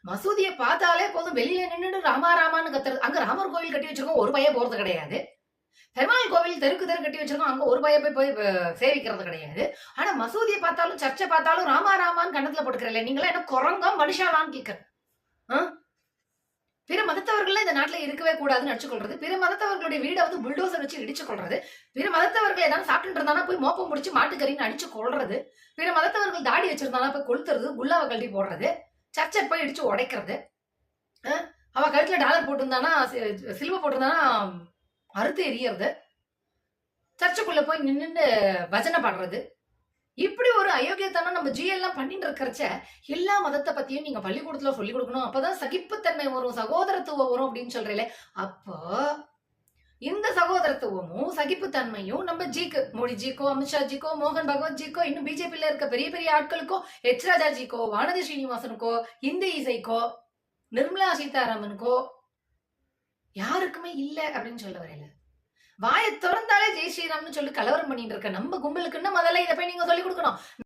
மசூதிய பார்த்தாலே போதும் வெளியில நின்னுட்டு ராமா ராமான்னு கத்துறது. அங்க ராமர் கோவில் கட்டி வச்சிருக்கோம், ஒரு பையன் போறது கிடையாது. பெருமாள் கோவில் தெருக்கு தெரு கட்டி வச்சிருக்கோம், அங்க ஒரு பையன் போய் சேவிக்கிறது கிடையாது. ஆனா மசூதிய பார்த்தாலும் சர்ச்சை பார்த்தாலும் ராமா ராமான்னு கண்ணத்துல போட்டுக்கிறல்ல, நீங்களா என்ன குரங்கா மனுஷாலான்னு கேட்கிறேன். பிற மதத்தவர்கள் இந்த நாட்டுல இருக்கவே கூடாதுன்னு அடிச்சு கொள்றது, பிற மதத்தவர்களுடைய வீடை வந்து புல்டோசர் வச்சு இடிச்சு கொள்றது, பிற மதத்தவர்கள் ஏதாவது சாப்பிட்டு இருந்தானா போய் மோப்பம் முடிச்சு மாட்டுக்கறின்னு அடிச்சு கொள்றது, பிற மதத்தவர்கள் தாடி வச்சிருந்தானா போய் கொளுத்துறது, குல்லாவை கழட்டி போடுறது, சர்ச்சை போய் இடிச்சு உடைக்கிறது, அவ கழுத்துல டாலர் போட்டிருந்தானா சில்வ போட்டிருந்தானா அறுத்து எரியறது, சர்ச்சுக்குள்ள போய் நின்று பஜனை பாடுறது, இப்படி ஒரு அயோக்கியத்தனம் நம்ம எல்லாம் பண்ணிட்டு இருக்கிறச்ச எல்லா மதத்தை பத்தியும் நீங்க பள்ளிக்கூடத்துல சொல்லி கொடுக்கணும், அப்பதான் சகிப்புத்தன்மை வரும், சகோதரத்துவம் வரும் அப்படின்னு சொல்றீங்களே. அப்போ இந்த சகோதரத்துவமும் சகிப்புத்தன்மையும் நம்ம ஜிக்கு, மோடி ஜிக்கோ, அமித்ஷா ஜிக்கோ, மோகன் பகவத் ஜிக்கோ, இன்னும் பிஜேபியில இருக்க பெரிய பெரிய ஆட்களுக்கோ, எச் ராஜா ஜிக்கோ, வானதி ஸ்ரீனிவாசனுக்கோ, இந்தி இசைக்கோ, நிர்மலா சீதாராமனுக்கோ யாருக்குமே இல்ல அப்படின்னு சொல்ல வரையில. வாயை திறந்தாலே ஜெய் ஸ்ரீராம்னு சொல்லி கலவரம் பண்ணிட்டு இருக்க நம்ம கும்பலுக்குன்னு முதல்ல இதை போய் நீங்க சொல்லி கொடுக்கணும்.